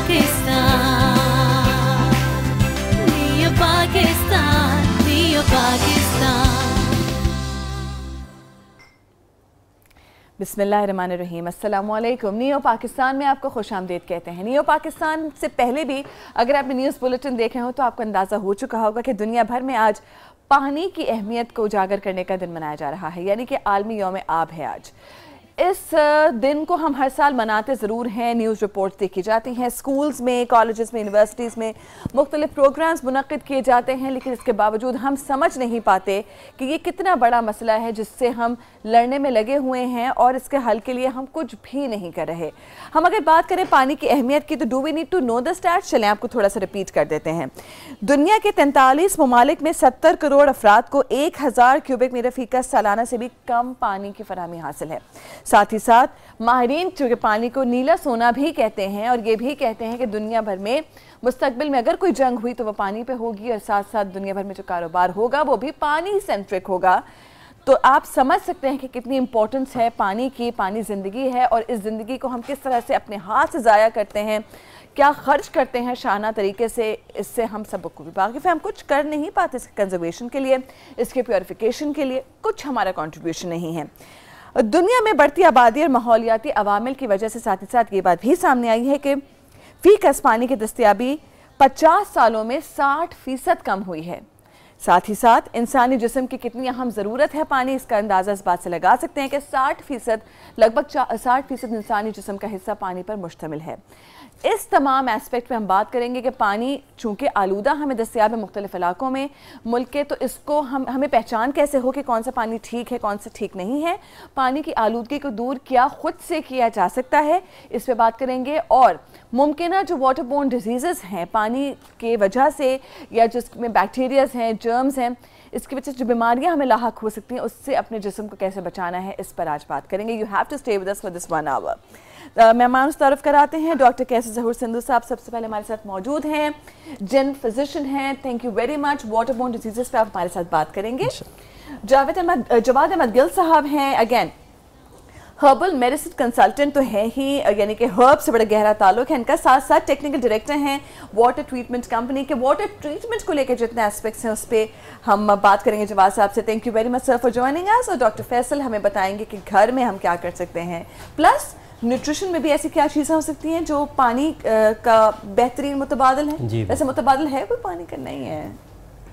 बिस्मिल्लाहिर्रहमानिर्रहीम, अस्सलामुअलैकुम। नियो पाकिस्तान में आपको खुशामदीद कहते हैं। नियो पाकिस्तान से पहले भी अगर आपने न्यूज़ बुलेटिन देखे हो तो आपको अंदाज़ा हो चुका होगा कि दुनिया भर में आज पानी की अहमियत को उजागर करने का दिन मनाया जा रहा है, यानी कि आलमी यौम आब है आज। इस दिन को हम हर साल मनाते ज़रूर हैं, न्यूज़ रिपोर्ट्स देखी जाती हैं, स्कूल्स में, कॉलेजेस में, यूनिवर्सिटीज़ में मुख्तलिफ प्रोग्राम्स मुनक्किद किए जाते हैं, लेकिन इसके बावजूद हम समझ नहीं पाते कि ये कितना बड़ा मसला है जिससे हम लड़ने में लगे हुए हैं और इसके हल के लिए हम कुछ भी नहीं कर रहे। हम अगर बात करें पानी की अहमियत की तो do we need to know the stats. चलें आपको थोड़ा सा रिपीट कर देते हैं। दुनिया के 43 ममालिक में 70 करोड़ अफराद को 1000 क्यूबिक मीटर फी का सालाना से भी कम पानी की फराहमी हासिल है। साथ ही साथ माहिरीन चूँकि पानी को नीला सोना भी कहते हैं और ये भी कहते हैं कि दुनिया भर में मुस्तकबिल में अगर कोई जंग हुई तो वह पानी पे होगी और साथ साथ दुनिया भर में जो कारोबार होगा वो भी पानी सेंट्रिक होगा। तो आप समझ सकते हैं कि कितनी इंपॉर्टेंस है पानी की। पानी ज़िंदगी है और इस ज़िंदगी को हम किस तरह से अपने हाथ से ज़ाया करते हैं, क्या खर्च करते हैं शाना तरीके से, इससे हम सबको भी वाकिफ़ है। हम कुछ कर नहीं पाते इसके कंजर्वेशन के लिए, इसके प्योरिफिकेशन के लिए कुछ हमारा कॉन्ट्रीब्यूशन नहीं है। दुनिया में बढ़ती आबादी और माहौलियाती अवामिल की वजह से साथ ही साथ ये बात भी सामने आई है कि फ़ीकस पानी की दस्तयाबी 50 सालों में 60% कम हुई है। साथ ही साथ इंसानी जिस्म की कितनी अहम ज़रूरत है पानी, इसका अंदाज़ा इस बात से लगा सकते हैं कि 60% लगभग 60% इंसानी जिस्म का हिस्सा पानी पर मुश्तमिल है। इस तमाम एस्पेक्ट पे हम बात करेंगे कि पानी चूँकि आलूदा हमें दस्तयाब है मुख्तलिफ इलाकों में मुल्क के, तो इसको हमें पहचान कैसे हो कि कौन सा पानी ठीक है, कौन सा ठीक नहीं है। पानी की आलूदगी को दूर क्या खुद से किया जा सकता है, इस पे बात करेंगे। और मुमकिन जो वाटर बोर्न डिजीज़ हैं पानी के वजह से या जिसमें बैक्टीरियाज हैं, जर्म्स हैं, इसकी वजह से जो बीमारियां हमें लाहक हो सकती हैं उससे अपने जिस्म को कैसे बचाना है, इस पर आज बात करेंगे। You have to stay with us for this 1 hour. मेहमान तारुफ कराते हैं, डॉक्टर कैसर ज़हूर सिंधु साहब सबसे पहले हमारे साथ मौजूद हैं, जिन फिजिशियन हैं। Thank you very much. Water borne disease पे आप हमारे साथ बात करेंगे। जवाद अहमद गिल साहब हैं, अगेन हर्बल मेडिसिन कंसल्टेंट तो है ही, यानी कि हर्ब से बड़ा गहरा ताल्लुक है इनका। साथ साथ टेक्निकल डायरेक्टर हैं वाटर ट्रीटमेंट कंपनी के। वाटर ट्रीटमेंट को लेकर जितने एस्पेक्ट्स हैं उस पर हम बात करेंगे जवाद साहब से। Thank you very much sir for joining us. और डॉक्टर फैसल हमें बताएंगे कि घर में हम क्या कर सकते हैं, प्लस न्यूट्रिशन में भी ऐसी क्या चीज़ें हो सकती हैं जो पानी का बेहतरीन मुतबादिल है। वैसे मुतबादिल है कोई पानी का? नहीं है,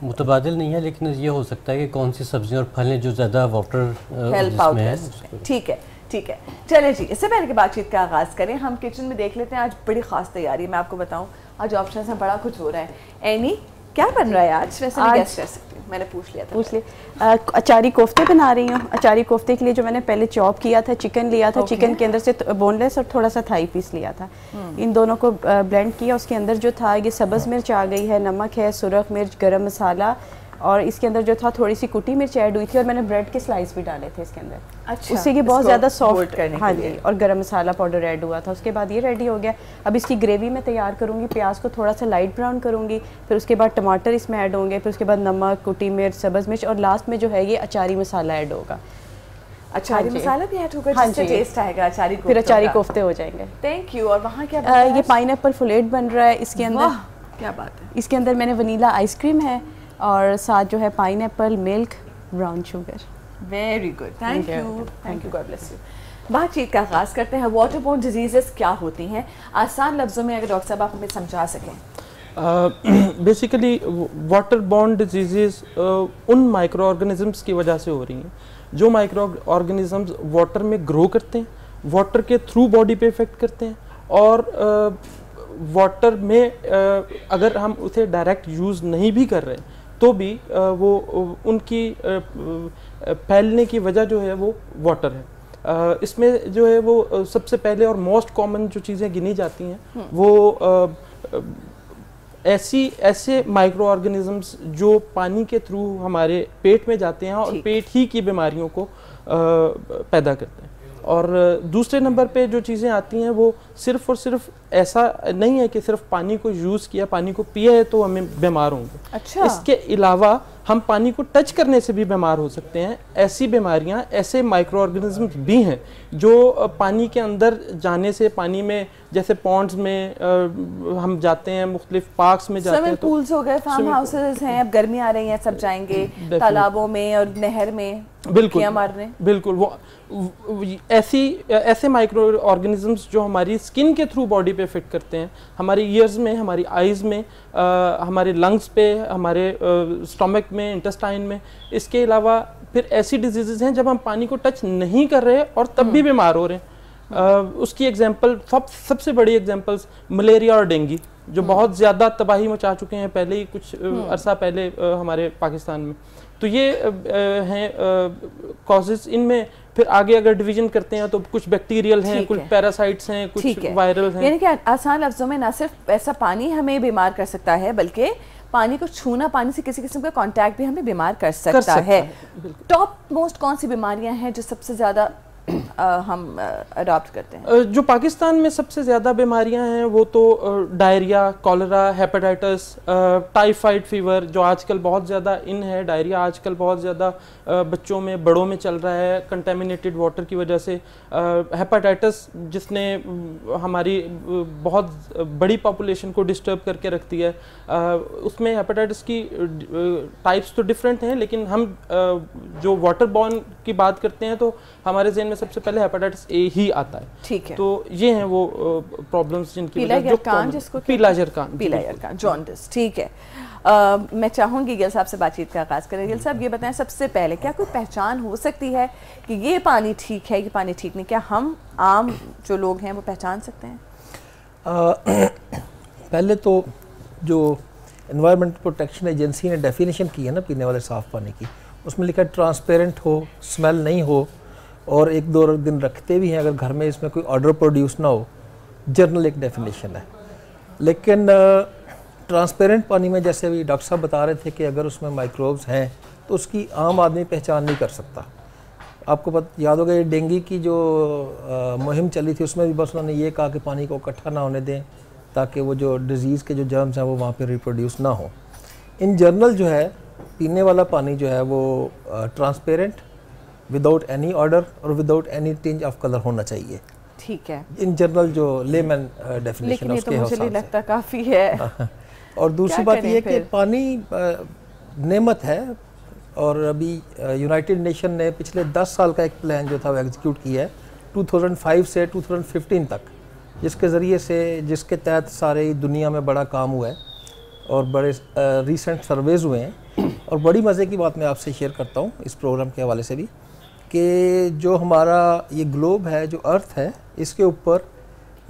मुतबादिल नहीं है, लेकिन ये हो सकता है कि कौन सी सब्जियां और फलें जो ज़्यादा वाटर हेल्प आउट है। ठीक है, ठीक है। चले जी, इससे पहले की बातचीत का आगाज़ करें, हम किचन में देख लेते हैं। आज बड़ी ख़ास तैयारी, मैं आपको बताऊं आज ऑप्शन में बड़ा कुछ हो रहा है। एनी क्या बन रहा है आज? वैसे मैं गेस कर सकती हूँ, मैंने पूछ लिया। अचारी कोफ्ते बना रही हूँ। अचारी कोफ्ते के लिए जो मैंने पहले चॉप किया था, चिकन लिया था, चिकन के अंदर से बोनलेस और थोड़ा सा थाई पीस लिया था, इन दोनों को ब्लेंड किया। उसके अंदर जो था ये सब्ज़ मिर्च आ गई है, नमक है, सुरख मिर्च, गरम मसाला, और इसके अंदर जो था थोड़ी सी कुटी मिर्च ऐड हुई थी, और मैंने ब्रेड के स्लाइस भी डाले थे इसके अंदर। अच्छा, उससे कि बहुत ज़्यादा सॉफ्ट करने। हाँ जी, और गरम मसाला पाउडर ऐड हुआ था। उसके बाद ये रेडी हो गया। अब इसकी ग्रेवी मैं तैयार करूँगी। प्याज को थोड़ा सा लाइट ब्राउन करूँगी, फिर उसके बाद टमाटर इसमें ऐड होंगे, फिर उसके बाद नमक, कुटी मिर्च, सब्ज़ मिर्च, और लास्ट में जो है ये अचारी मसाला ऐड होगा। अचारी मसाला भी ऐड होगा जिससे टेस्ट आएगा अचारी कोफ्ते, फिर अचारी कोफ्ते हो जाएंगे। Thank you. और वहाँ क्या ये पाइनएप्पल फुलेट बन रहा है इसके अंदर। क्या बात है। इसके अंदर मैंने वनीला आइसक्रीम है और साथ जो है pineapple, milk, brown sugar. Very good, thank you, thank you, God bless you. बातचीत का आगाज़ करते हैं। वाटर बोर्न डिजीज़ क्या होती हैं, आसान लफ्ज़ों में अगर डॉक्टर साहब आप हमें समझा सकें। बेसिकली वाटर बोर्न डिजीज़ उन माइक्रो ऑर्गेनिजम्स की वजह से हो रही हैं जो माइक्रो ऑर्गेनिजम्स वाटर में ग्रो करते हैं, वाटर के थ्रू बॉडी पे इफेक्ट करते हैं, और वाटर में अगर हम उसे डायरेक्ट यूज़ नहीं भी कर रहे तो भी वो उनकी फैलने की वजह जो है वो वाटर है। इसमें जो है वो सबसे पहले और मोस्ट कॉमन जो चीज़ें गिनी जाती हैं वो ऐसे माइक्रो ऑर्गेनिजम्स जो पानी के थ्रू हमारे पेट में जाते हैं और पेट ही की बीमारियों को पैदा करते हैं। और दूसरे नंबर पे जो चीज़ें आती हैं वो सिर्फ और सिर्फ ऐसा नहीं है कि सिर्फ पानी को यूज़ किया, पानी को पिया है तो हमें बीमार होंगे। अच्छा। इसके अलावा हम पानी को टच करने से भी बीमार हो सकते हैं। ऐसी बीमारियां, ऐसे माइक्रो ऑर्गेनिजम्स भी हैं जो पानी के अंदर जाने से, पानी में जैसे पॉन्ड्स में हम जाते हैं, मुख्तलिफ पार्क्स में जाते हैं, पूल्स हो गए, फार्म हाउसेस हैं, अब गर्मी आ रही है, सब जाएंगे तालाबों में और नहर में बिल्कुल मारने। बिल्कुल वो ऐसे माइक्रो ऑर्गेनिजम्स जो हमारी स्किन के थ्रू बॉडी पे इफेक्ट करते हैं, हमारी ईयर्स में, हमारी आइज़ में, हमारे लंग्स पे, हमारे स्टमक में, इंटेस्टाइन में। इसके अलावा फिर ऐसी डिजीज़ हैं जब हम पानी को टच नहीं कर रहे और तब भी बीमार हो रहे हैं। उसकी एग्जांपल, सबसे बड़ी एग्जांपल्स मलेरिया और डेंगू, जो बहुत ज़्यादा तबाही मचा चुके हैं पहले ही, कुछ अरसा पहले हमारे पाकिस्तान में। तो ये हैं कॉजेज। इनमें फिर आगे अगर डिवीजन करते हैं तो कुछ बैक्टीरियल हैं, कुछ पैरासाइट्स हैं, कुछ वायरल हैं। यानी कि आसान लफ्जों में ना सिर्फ ऐसा पानी हमें बीमार कर सकता है, बल्कि पानी को छूना, पानी से किसी किस्म का कांटेक्ट भी हमें बीमार कर सकता है। टॉप मोस्ट कौन सी बीमारियां हैं जो सबसे ज़्यादा हम अडॉप्ट करते हैं? जो पाकिस्तान में सबसे ज़्यादा बीमारियां हैं वो तो diarrhoea, cholera, hepatitis, typhoid fever जो आजकल बहुत ज़्यादा इन है। डायरिया आजकल बहुत ज़्यादा बच्चों में, बड़ों में चल रहा है कंटेमिनेटेड वाटर की वजह से। हेपेटाइटिस जिसने हमारी बहुत बड़ी पॉपुलेशन को डिस्टर्ब करके रखती है। उसमें हेपेटाइटिस की टाइप्स तो डिफरेंट हैं, लेकिन हम जो वाटर बॉर्न की बात करते हैं तो हमारे ज़हन में सबसे पहले हेपेटाइटिस ए ही आता है। ठीक है। तो ये हैं वो प्रॉब्लम्स जिनकी पीलायरकान, जॉन्डिस। ठीक है। मैं चाहूँगी गिल साहब से बातचीत का आगाज़ करें। गिल साहब, ये बताएं सबसे पहले, क्या कोई पहचान हो सकती है कि ये पानी ठीक है, ये पानी ठीक नहीं? क्या हम आम जो लोग हैं वो पहचान सकते हैं? पहले तो जो एनवायरनमेंट प्रोटेक्शन एजेंसी ने डेफिनेशन की है ना पीने वाले साफ़ पानी की, उसमें लिखा है ट्रांसपेरेंट हो, स्मेल नहीं हो, और 1-2 दिन रखते भी हैं अगर घर में इसमें कोई ऑर्डर प्रोड्यूस ना हो। जनरल एक डेफिनेशन है। लेकिन ट्रांसपेरेंट पानी में, जैसे अभी डॉक्टर साहब बता रहे थे कि अगर उसमें माइक्रोब्स हैं तो उसकी आम आदमी पहचान नहीं कर सकता। आपको याद होगा ये डेंगू की जो मुहिम चली थी, उसमें भी बस उन्होंने ये कहा कि पानी को इकट्ठा ना होने दें ताकि वो जो डिज़ीज़ के जो जर्म्स हैं वो वहाँ पे रिप्रोड्यूस ना हो। इन जनरल जो है पीने वाला पानी जो है वो ट्रांसपेरेंट, विदाउट एनी ऑर्डर और without any tinge of colour होना चाहिए। ठीक है। इन जनरल जो लेमन डेफिनेशन है उसके हिसाब से लगता काफ़ी है। और दूसरी बात ये कि पानी नेमत है, और अभी यूनाइटेड नेशन ने पिछले 10 साल का एक प्लान जो था वो एग्जीक्यूट किया है 2005 से 2015 तक, जिसके ज़रिए से, जिसके तहत सारे दुनिया में बड़ा काम हुआ है और बड़े रीसेंट सर्वेज हुए हैं। और बड़ी मज़े की बात मैं आपसे शेयर करता हूँ इस प्रोग्राम के हवाले से भी, कि जो हमारा ये ग्लोब है, जो अर्थ है, इसके ऊपर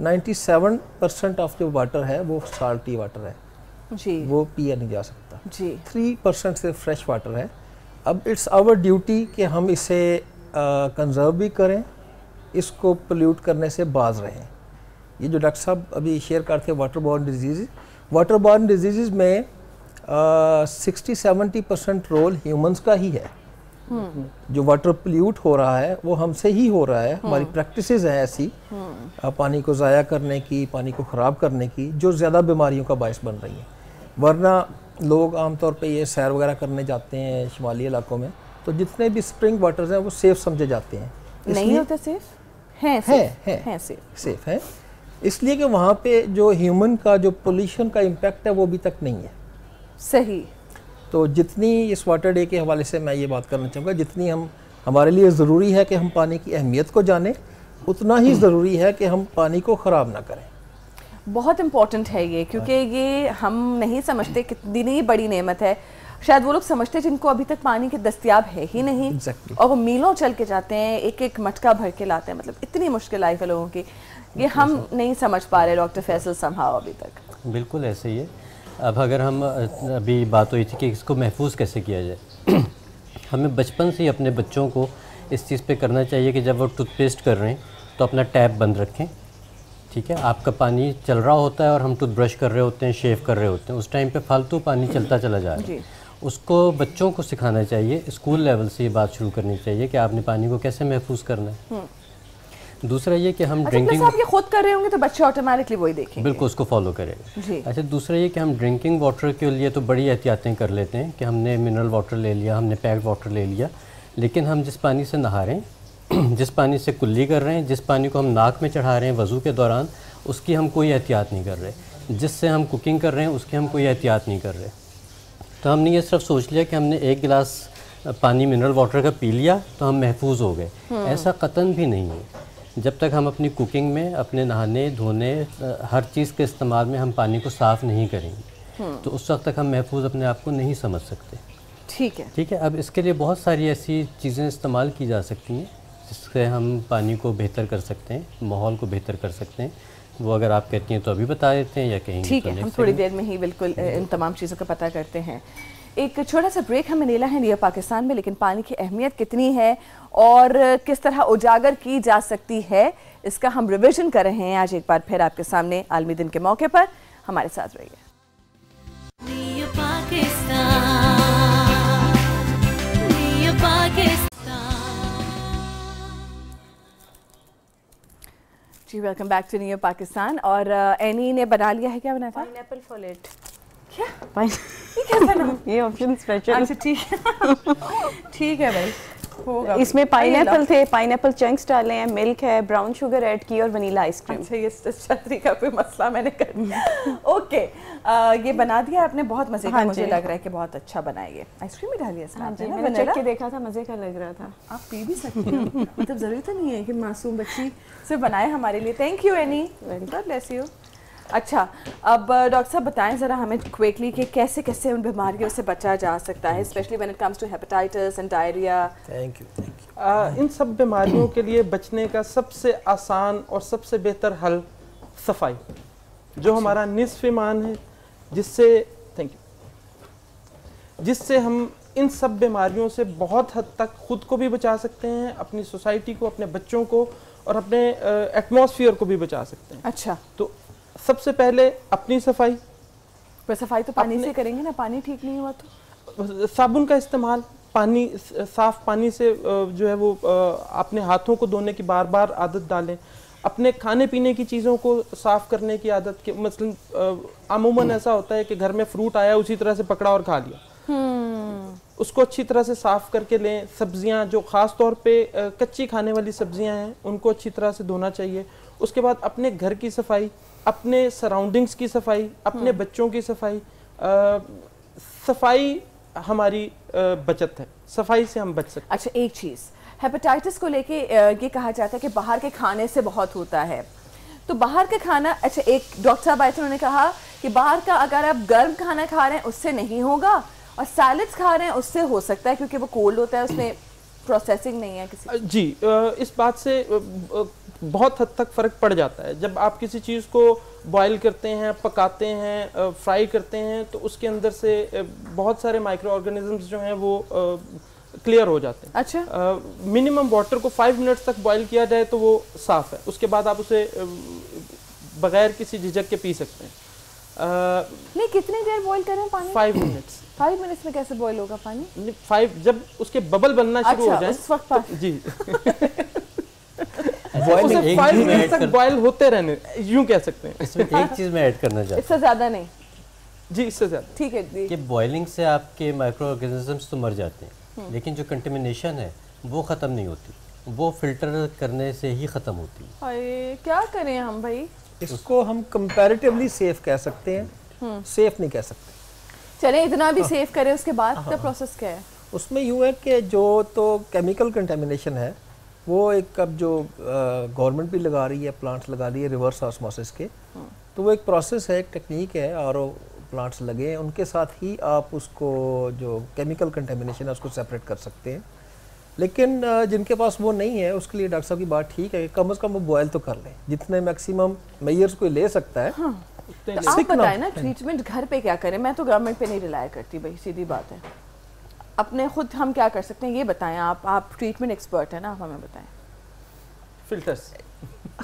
97% ऑफ जो वाटर है वो साल्टी वाटर है जी, वो पिया नहीं जा सकता जी। 3% से फ्रेश वाटर है। अब इट्स आवर ड्यूटी कि हम इसे कंजर्व भी करें, इसको पोल्यूट करने से बाज रहें। ये जो डॉक्टर साहब अभी शेयर करते हैं वाटर बॉर्न डिजीज़ में 60-70% रोल ह्यूमंस का ही है। जो वाटर पोल्यूट हो रहा है वो हमसे ही हो रहा है। हमारी प्रैक्टिसेस हैं ऐसी पानी को ज़ाया करने की, पानी को ख़राब करने की, जो ज़्यादा बीमारियों का बायस बन रही हैं। वरना लोग आमतौर पे ये सैर वगैरह करने जाते हैं शुमाली इलाकों में, तो जितने भी स्प्रिंग वाटर्स हैं वो सेफ़ समझे जाते हैं। नहीं होते सेफ हैं, सेफ है, इसलिए कि वहाँ पे जो ह्यूमन का जो पोल्यूशन का इम्पैक्ट है वो अभी तक नहीं है। सही। तो जितनी इस वाटर डे के हवाले से मैं ये बात करना चाहूँगा, जितनी हमारे लिए ज़रूरी है कि हम पानी की अहमियत को जानें, उतना ही ज़रूरी है कि हम पानी को ख़राब ना करें। बहुत इम्पोर्टेंट है ये, क्योंकि ये हम नहीं समझते कितनी बड़ी नेमत है। शायद वो लोग समझते जिनको अभी तक पानी के दस्तयाब है ही नहीं। exactly. और वो मीलों चल के जाते हैं, एक एक मटका भर के लाते हैं। मतलब इतनी मुश्किल लाइफ है लोगों की, ये हम नहीं समझ पा रहे डॉक्टर फैसल समहाउ अभी तक। बिल्कुल ऐसे ही है। अब अगर हम, अभी बात हुई थी कि इसको महफूज कैसे किया जाए हमें बचपन से ही अपने बच्चों को इस चीज़ पे करना चाहिए कि जब वो टूथपेस्ट कर रहे हैं तो अपना टैप बंद रखें। ठीक है, आपका पानी चल रहा होता है और हम टूथब्रश कर रहे होते हैं, शेव कर रहे होते हैं, उस टाइम पे फालतू पानी चलता चला जा रहा है। उसको बच्चों को सिखाना चाहिए, स्कूल लेवल से ये बात शुरू करनी चाहिए कि आपने पानी को कैसे महफूज करना है। दूसरा ये कि हम अच्छा, ड्रिंकिंग, आप ये खुद कर रहे होंगे तो बच्चे ऑटोमेटिकली वही देखेंगे, बिल्कुल उसको फॉलो करेंगे जी। अच्छा, दूसरा ये कि हम ड्रिंकिंग वाटर के लिए तो बड़ी एहतियातें कर लेते हैं कि हमने मिनरल वाटर ले लिया, हमने पैक्ड वाटर ले लिया, लेकिन हम जिस पानी से नहा रहे हैं, जिस पानी से कुल्ली कर रहे हैं, जिस पानी को हम नाक में चढ़ा रहे हैं वज़ू के दौरान, उसकी हम कोई एहतियात नहीं कर रहे। जिससे हम कुकिंग कर रहे हैं उसकी हम कोई एहतियात नहीं कर रहे। तो हमने ये सिर्फ सोच लिया कि हमने 1 गिलास पानी मिनरल वाटर का पी लिया तो हम महफूज हो गए। ऐसा कतन भी नहीं है। जब तक हम अपनी कुकिंग में, अपने नहाने धोने, हर चीज़ के इस्तेमाल में हम पानी को साफ़ नहीं करेंगे तो उस वक्त तक हम महफूज अपने आप को नहीं समझ सकते। ठीक है, ठीक है। अब इसके लिए बहुत सारी ऐसी चीज़ें इस्तेमाल की जा सकती हैं जिससे हम पानी को बेहतर कर सकते हैं, माहौल को बेहतर कर सकते हैं। वो अगर आप कहती हैं तो अभी बता देते हैं या कहीं। ठीक है, हम थोड़ी देर में ही बिल्कुल इन तमाम चीज़ों का पता करते हैं। एक छोटा सा ब्रेक हमें लेना है नियो पाकिस्तान में, लेकिन पानी की अहमियत कितनी है और किस तरह उजागर की जा सकती है इसका हम रिविजन कर रहे हैं आज एक बार फिर आपके सामने आलमी दिन के मौके पर। हमारे साथ रहिए। जी, welcome back to Neo Pakistan. और एनी ने बना लिया है, क्या बनाया था? पाइनएप्पल फोलेट। क्या ये क्या बना? ये ऑप्शन स्पेशल। अच्छा, ठीक है ठीक है भाई, होगा। इसमें पाइनएप्पल थे, पाइनएप्पल चंक्स डाले हैं, मिल्क है, ब्राउन शुगर ऐड की और वनीला आइसक्रीम। अच्छा, ये छतरी का कोई मसला मैंने कर दिया। ओके, ये बना दिया आपने, बहुत मजे का। मुझे लग रहा है कि बहुत अच्छा बनाएंगे। आइसक्रीम भी डाली है इसमें आपने ना? मैंने चख के देखा था, मजे का लग रहा था। आप पी भी सकते हो, मतलब जरूरी तो नहीं है कि मासूम बच्ची से बनाए हमारे लिए। Thank you any, God bless you. अच्छा, अब डॉक्टर साहब बताएं ज़रा हमें क्विकली कि कैसे कैसे उन बीमारियों से बचा जा सकता है, specially when it comes to hepatitis and diarrhoea. Thank you. इन सब बीमारियों के लिए बचने का सबसे आसान और सबसे बेहतर हल सफाई, जो हमारा निस्फ ईमान है, जिससे हम इन सब बीमारियों से बहुत हद तक खुद को भी बचा सकते हैं, अपनी सोसाइटी को, अपने बच्चों को और अपने एटमॉस्फेयर को भी बचा सकते हैं। अच्छा, तो सबसे पहले अपनी सफाई। पर सफाई तो पानी से करेंगे ना, पानी ठीक नहीं हुआ तो साबुन का इस्तेमाल, पानी, साफ पानी से जो है वो अपने हाथों को धोने की बार बार आदत डालें। अपने खाने पीने की चीज़ों को साफ करने की आदत के, मसलन अमूमन ऐसा होता है कि घर में फ्रूट आया उसी तरह से पकड़ा और खा लिया, उसको अच्छी तरह से साफ करके लें। सब्जियां जो ख़ास तौर पे कच्ची खाने वाली सब्जियां हैं उनको अच्छी तरह से धोना चाहिए। उसके बाद अपने घर की सफाई, अपने सराउंडिंग्स की सफाई, अपने बच्चों की सफाई। सफाई हमारी बचत है, सफाई से हम बच सकते हैं। अच्छा, एक चीज़ हेपेटाइटिस को लेके ये कहा जाता है कि बाहर के खाने से बहुत होता है, तो बाहर का खाना, अच्छा एक डॉक्टर साहब आए थे, उन्होंने कहा कि बाहर का अगर आप गर्म खाना खा रहे हैं उससे नहीं होगा, और सैलड्स खा रहे हैं उससे हो सकता है क्योंकि वो कोल्ड होता है, उसमें प्रोसेसिंग नहीं है किसी। जी, इस बात से बहुत हद तक फ़र्क पड़ जाता है। जब आप किसी चीज़ को बॉईल करते हैं, पकाते हैं, फ्राई करते हैं, तो उसके अंदर से बहुत सारे माइक्रो ऑर्गेनिजम्स जो हैं वो क्लियर हो जाते हैं। अच्छा, मिनिमम वाटर को 5 मिनट्स तक बॉईल किया जाए तो वो साफ़ है, उसके बाद आप उसे बगैर किसी झिझक के पी सकते हैं। नहीं, कितनी देर बॉईल करें पानी? 5 मिनट्स। 5 मिनट्स में कैसे बॉईल होगा पानी? 5, जब उसके बबल बनना शुरू हो जाए उस वक्त तो, जी उसे 5 मिनट तक बॉयल होते रहने, यूं कह सकते हैं। इसमें एक चीज़ मैं ऐड करना चाहता इससे ज़्यादा नहीं? जी, इससे ज़्यादा। ठीक है जी। कि बॉइलिंग से आपके माइक्रो ऑर्गेनिजम्स तो मर जाते हैं, लेकिन जो कंटेमिनेशन है वो ख़त्म नहीं होती, वो फिल्टर करने से ही ख़त्म होती है। अरे क्या करें हम भाई? इसको हम कंपैरेटिवली सेफ कह सकते हैं, सेफ नहीं कह सकते। चले इतना भी सेफ करें, उसके बाद का प्रोसेस क्या है? उसमें यूँ है कि जो तो केमिकल कंटेमिनेशन है वो एक, अब जो गवर्नमेंट भी लगा रही है, प्लांट्स लगा रही है रिवर्स ऑस्मोसिस के, तो वो एक प्रोसेस है, एक टेक्निक है, आरओ प्लांट्स लगे हैं, उनके साथ ही आप उसको जो केमिकल कंटेमिनेशन है उसको सेपरेट कर सकते हैं। लेकिन जिनके पास वो नहीं है उसके लिए डॉक्टर साहब की बात ठीक है कि कम से कम वो बॉयल तो कर लें, जितने मैक्सिमम मेजर्स कोई ले सकता है। हाँ। तो आप बताएं ना, ट्रीटमेंट घर पे क्या करें? मैं तो गवर्नमेंट पे नहीं रिलाय करती भाई, सीधी बात है। अपने खुद हम क्या कर सकते हैं ये बताएं। आप ट्रीटमेंट एक्सपर्ट हैं ना, आप हमें बताएं। फिल्टर्स।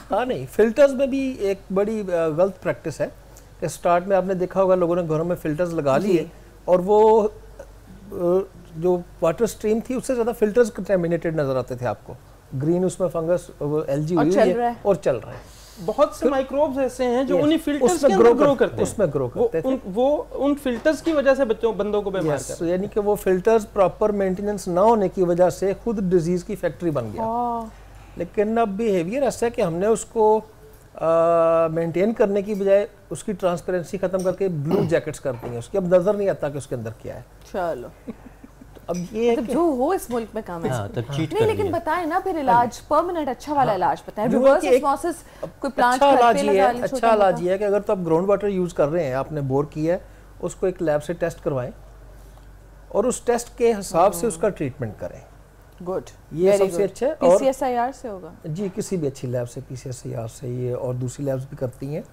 हाँ, नहीं, फिल्टर्स में भी एक बड़ी गलत प्रैक्टिस है कि स्टार्ट में आपने देखा होगा लोगों ने घरों में फिल्टर्स लगा लिए और वो जो वाटर स्ट्रीम थी उससे ज़्यादा फिल्टर्स कंटेमिनेटेड नज़र आते थे आपको, ग्रीन उसमें फंगस एलजी हुई है और चल रहा है। बहुत से माइक्रोब्स ऐसे हैं जो उन्हीं फिल्टर्स के अंदर ग्रो करते हैं, उसमें ग्रो करते हैं। वो उन फिल्टर्स की वजह से बंदों को बीमार करते हैं। यानी कि वो फिल्टर्स प्रॉपर मेंटेनेंस ना होने की वजह से खुद डिजीज की फैक्ट्री बन गया। लेकिन अब बिहेवियर ऐसा है कि हमने उसको मेंटेन करने की बजाय उसकी ट्रांसपेरेंसी खत्म करके ब्लू जैकेट्स करती हैं, उसकी अब नजर नहीं आता कि उसके अंदर क्या है। चलो अब ये मतलब जो हो इस मुल्क में काम है। तब चीट नहीं, लेकिन बताएं ना फिर इलाज परमानेंट अच्छा वाला इलाज बताएं। रिवर्स ऑस्मोसिस कोई प्लांट अच्छा इलाज ये है, अच्छा इलाज ये है कि अगर तो आप ग्राउंड वाटर यूज कर रहे हैं, आपने बोर किया है, उसको एक लैब से टेस्ट करवाएं और उस टेस्ट के हिसाब से उसका ट्रीटमेंट करें। गुड, ये सबसे अच्छा है। और PCSIR से होगा जी, किसी भी अच्छी लैब से, PCSIR से ये और दूसरी लैब्स भी करती हैं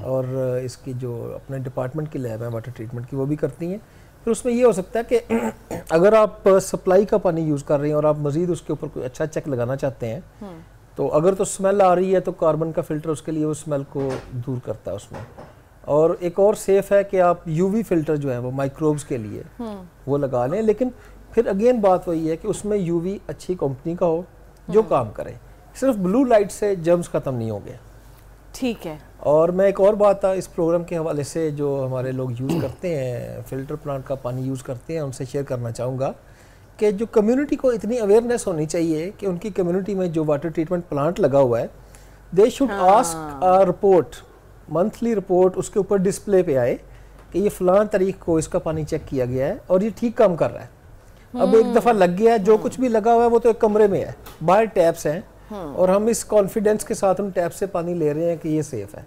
और इसकी जो अपने डिपार्टमेंट की लैब है वाटर ट्रीटमेंट की वो भी करती हैं। फिर उसमें ये हो सकता है कि अगर आप सप्लाई का पानी यूज़ कर रहे हैं और आप मज़ीद उसके ऊपर कोई अच्छा चेक लगाना चाहते हैं तो अगर तो स्मेल आ रही है तो कार्बन का फिल्टर उसके लिए वो स्मेल को दूर करता है उसमें। और एक और सेफ है कि आप UV फिल्टर जो है वो माइक्रोब्स के लिए वो लगा लें। लेकिन फिर अगेन बात वही है कि उसमें UV अच्छी कंपनी का हो जो काम करे, सिर्फ ब्लू लाइट से जर्म्स ख़त्म नहीं होंगे। ठीक है। और मैं एक और बात इस प्रोग्राम के हवाले से जो हमारे लोग यूज़ करते हैं, फिल्टर प्लांट का पानी यूज़ करते हैं, उनसे शेयर करना चाहूँगा कि जो कम्युनिटी को इतनी अवेयरनेस होनी चाहिए कि उनकी कम्युनिटी में जो वाटर ट्रीटमेंट प्लांट लगा हुआ है, they should ask a report, monthly report उसके ऊपर डिस्प्ले पे आए कि ये फ़लाँ तारीख को इसका पानी चेक किया गया है और ये ठीक काम कर रहा है। अब एक दफ़ा लग गया है, जो कुछ भी लगा हुआ है वो तो एक कमरे में है, बाहर टैप्स हैं और हम इस कॉन्फिडेंस के साथ उन टैप से पानी ले रहे हैं कि ये सेफ है,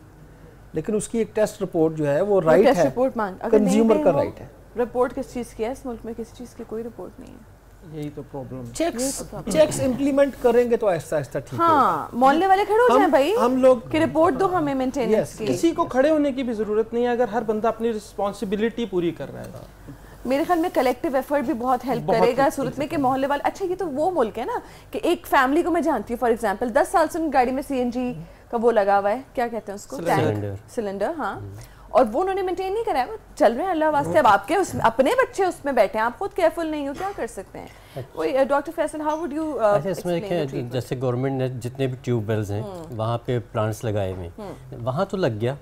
लेकिन उसकी एक टेस्ट रिपोर्ट जो है वो राइट है, कंज्यूमर का राइट है। रिपोर्ट किस चीज़ की है इस मुल्क में? किसी चीज़ की कोई रिपोर्ट नहीं है। यही तो प्रॉब्लम है। चेक्स इंप्लीमेंट करेंगे तो आहिस्ता आहिस्ता ठीक होगा। हाँ, मोहल्ले वाले खड़े हो जाएं भाई, हम लोग कि रिपोर्ट दो हमें मेंटेनेंस की। किसी को खड़े होने की भी जरूरत नहीं है अगर हर बंदा अपनी रिस्पॉन्सिबिलिटी पूरी कर रहा है। मेरे ख्याल में कलेक्टिव एफर्ट भी बहुत हेल्प करेगा सूरत में कि मोहल्ले वाले। अच्छा, ये तो वो मुल्क है ना कि एक फैमिली को मैं जानती हूँ फॉर एग्जांपल 10 साल से उन गाड़ी में CNG का वो लगा हुआ है, क्या कहते हैं उसको, टैंक, सिलेंडर, हाँ, और वो उन्होंने मेंटेन नहीं कराया, वो चल रहे हैं अल्लाह वास्ते। अब आपके अपने बच्चे उसमें बैठे हैं, आप खुद केयरफुल नहीं हो, क्या कर सकते हैं? वही doctor Faisal, how would you इसमें जैसे गवर्नमेंट ने जितने भी ट्यूबवेल्स हैं वहाँ पे प्लांट्स लगाए हुए, वहाँ तो लग गया,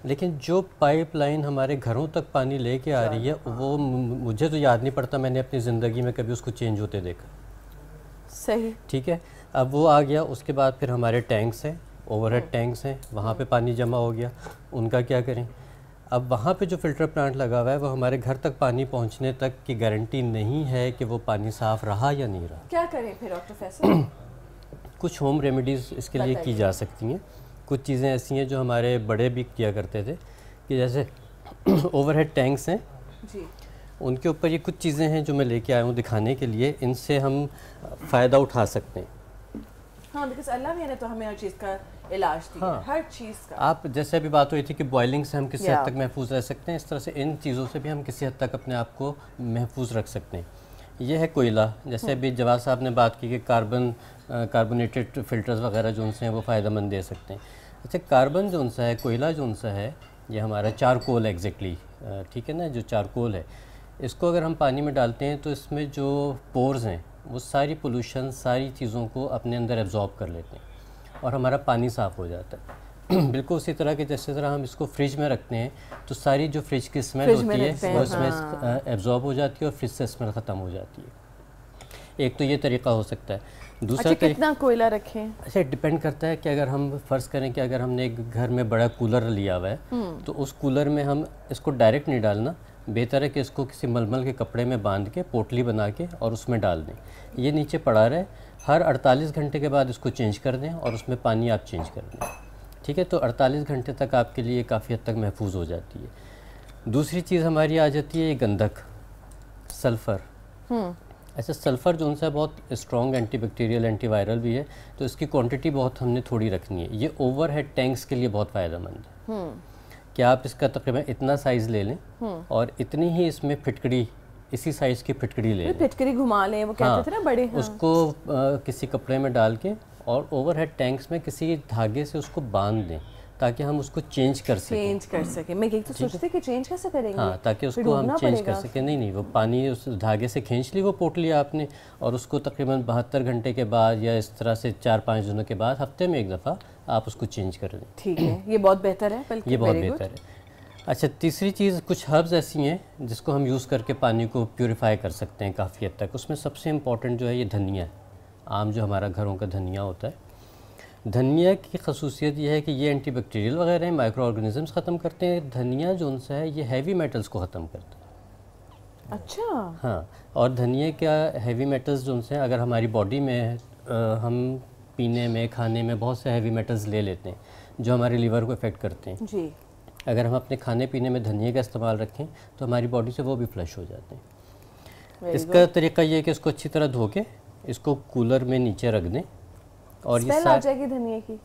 लेकिन जो पाइपलाइन हमारे घरों तक पानी लेके आ रही है वो मुझे तो याद नहीं पड़ता मैंने अपनी ज़िंदगी में कभी उसको चेंज होते देखा। सही, ठीक है, अब वो आ गया, उसके बाद फिर हमारे टैंक्स हैं, ओवरहेड टैंक्स हैं, वहाँ पे पानी जमा हो गया, उनका क्या करें? अब वहाँ पे जो फ़िल्टर प्लांट लगा हुआ है वो हमारे घर तक पानी पहुँचने तक की गारंटी नहीं है कि वो पानी साफ़ रहा या नहीं रहा। क्या करें फिर डॉक्टर फैसल? कुछ होम रेमेडीज़ इसके लिए की जा सकती हैं। कुछ चीज़ें ऐसी हैं जो हमारे बड़े भी किया करते थे कि जैसे ओवरहेड टैंक्स हैं जी, उनके ऊपर ये कुछ चीज़ें हैं जो मैं लेके आया हूँ दिखाने के लिए, इनसे हम फ़ायदा उठा सकते हैं। हाँ, बिकॉज़ अल्लाह ने तो हमें हर चीज़ का इलाज दिया, हाँ, हर चीज़ का। आप जैसे अभी बात हुई थी कि बॉइलिंग से हम किसी हद तक महफूज रह सकते हैं, इस तरह से इन चीज़ों से भी हम किसी हद तक अपने आप को महफूज रख सकते हैं। ये है कोयला, जैसे अभी जवाद साहब ने बात की कि कार्बोनेटेड फ़िल्टर्स वगैरह जो उनसे हैं वो फ़ायदेमंद दे सकते हैं। अच्छा, कार्बन जो उनसा है, कोयला जो उनसा है, ये हमारा चारकोल एग्जैक्टली, ठीक है ना, जो चारकोल है, इसको अगर हम पानी में डालते हैं तो इसमें जो पोर्स हैं वो सारी पोल्यूशन, सारी चीज़ों को अपने अंदर एब्जॉर्ब कर लेते हैं और हमारा पानी साफ़ हो जाता है। बिल्कुल उसी तरह के जैसे तरह हम इसको फ्रिज में रखते हैं तो सारी जो फ्रिज की स्मेल होती है वो इसमें एब्जॉर्ब हो जाती है और फ्रिज से स्मेल ख़त्म हो जाती है। एक तो ये तरीका हो सकता है। दूसरा कितना कोयला रखें? अच्छा, डिपेंड करता है कि अगर हम फ़र्ज़ करें कि अगर हमने एक घर में बड़ा कूलर लिया हुआ है तो उस कूलर में हम इसको डायरेक्ट नहीं डालना, बेहतर है कि इसको किसी मलमल के कपड़े में बांध के पोटली बना के और उसमें डाल दें, ये नीचे पड़ा रहे, हर 48 घंटे के बाद इसको चेंज कर दें और उसमें पानी आप चेंज कर दें, ठीक है, तो 48 घंटे तक आपके लिए काफ़ी हद तक महफूज हो जाती है। दूसरी चीज़ हमारी आ जाती है गंधक, सल्फ़र। ऐसा सल्फ़र जो उनसे बहुत स्ट्रॉन्ग एंटीबैक्टीरियल, एंटीवायरल भी है, तो इसकी क्वांटिटी बहुत हमने थोड़ी रखनी है। ये ओवरहेड टैंक्स के लिए बहुत फ़ायदेमंद है कि आप इसका तकरीबन इतना साइज़ ले लें और इतनी ही इसमें फिटकड़ी, इसी साइज़ की फिटकड़ी ले लें, फिटकड़ी घुमा लें, वो कहते थे ना बड़े, उसको किसी कपड़े में डाल के और ओवरहेड टैंक्स में किसी धागे से उसको बांध दें ताकि हम उसको चेंज कर सकें। मैं एक तो सोचती कि चेंज कैसे करेंगे? हाँ, ताकि उसको हम चेंज कर सकें। नहीं, वो पानी उस धागे से खींच ली वो पोटली आपने, और उसको तकरीबन 72 घंटे के बाद या इस तरह से 4-5 दिनों के बाद हफ्ते में एक दफ़ा आप उसको चेंज कर दें। ठीक है, ये बहुत बेहतर है, बल्कि ये बहुत बेहतर है। अच्छा, तीसरी चीज़, कुछ हर्ब्स ऐसी हैं जिसको हम यूज़ करके पानी को प्यूरिफाई कर सकते हैं काफ़ी हद तक। उसमें सबसे इम्पॉर्टेंट जो है ये धनिया है। आम जो हमारा घरों का धनिया होता है, धनिया की खसूसियत ये है कि ये एंटीबैक्टीरियल वगैरह हैं, माइक्रो ऑर्गेनिजम्स ख़त्म करते हैं। धनिया जो उनसे है ये हैवी मेटल्स को ख़त्म करता है। अच्छा। हाँ, और धनिया क्या हैवी मेटल्स जो उनसे हैं, अगर हमारी बॉडी में हम पीने में खाने में बहुत से हैवी मेटल्स ले लेते हैं जो हमारे लीवर को इफ़ेक्ट करते हैं जी, अगर हम अपने खाने पीने में धनिया का इस्तेमाल रखें तो हमारी बॉडी से वो भी फ्लश हो जाते हैं। इसका तरीका ये है कि इसको अच्छी तरह धो के इसको कूलर में नीचे रख दें, और ये स्मेल आ जाएगी धनिया की।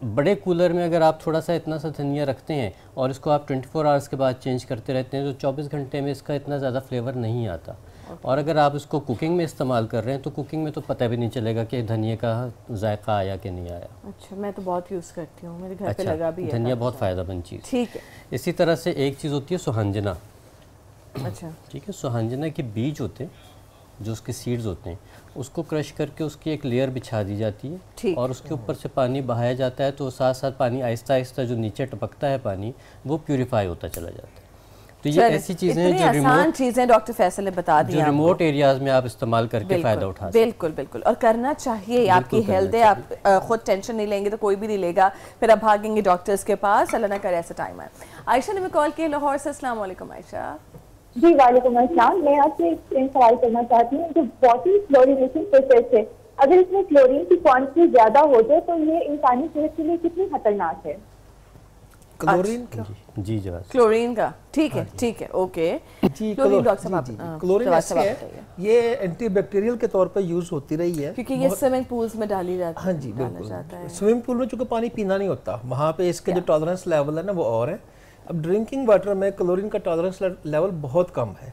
बड़े कूलर में अगर आप थोड़ा सा इतना सा धनिया रखते हैं और इसको आप 24 आवर्स के बाद चेंज करते रहते हैं तो 24 घंटे में इसका इतना ज़्यादा फ्लेवर नहीं आता। और अगर आप इसको कुकिंग में इस्तेमाल कर रहे हैं तो कुकिंग में तो पता भी नहीं चलेगा कि धनिया का जायका आया कि नहीं आया। अच्छा, मैं तो बहुत यूज़ करती हूँ, मेरे घर पे लगा भी है। धनिया बहुत फ़ायदेमंद चीज़। ठीक है। इसी तरह से एक चीज़ होती है सुहांजना। अच्छा, ठीक है, सुहांजना के बीज होते हैं जो उसके सीड्स होते हैं, उसको क्रश करके उसकी एक लेयर बिछा दी जाती है और उसके ऊपर से पानी बहाया जाता है, तो साथ साथ पानी आहिस्ता आहिस्ता जो नीचे टपकता है पानी वो प्यूरिफाई होता चला जाता है। तो ये ऐसी चीज़ें हैं जो रिमोट चीज़ें डॉक्टर फैसल ने बता दी, जो रिमोट एरियाज में आप इस्तेमाल करके फ़ायदा उठा सकते हैं। बिल्कुल बिल्कुल, और करना चाहिए। आपकी हेल्थ है, आप खुद टेंशन नहीं लेंगे तो कोई भी नहीं लेगा, फिर आप भागेंगे डॉक्टर्स के पास। अल्लाह ना करे ऐसा टाइम आए। आयशा ने मैं कॉल किया लाहौर से। अस्सलाम वालेकुम आयशा। जी वालेकुम अस्सलाम। मैं आपसे एक सवाल करना चाहती हूँ, जो वाटर क्लोरीनेशन प्रोसेस है, अगर इसमें क्लोरीन की क्वांटिटी ज्यादा हो जाए तो ये इंसानी सेहत के लिए कितनी खतरनाक है? क्लोरीन का? जी जवाब क्लोरीन का, ठीक है ठीक है, ओके जी। क्लोरीन डॉक्टर साहब, क्लोरीन ऐसे है, ये एंटीबैक्टीरियल के तौर पे यूज होती रही है क्योंकि ये स्विमिंग पूल्स में डाली जाती है। हाँ जी बिल्कुल, स्विमिंग पूल में चूंकि पानी पीना नहीं होता, वहाँ पे इसके जो टॉलरेंस लेवल है ना वो और है। अब ड्रिंकिंग वाटर में क्लोरीन का टॉलरेंस लेवल बहुत कम है।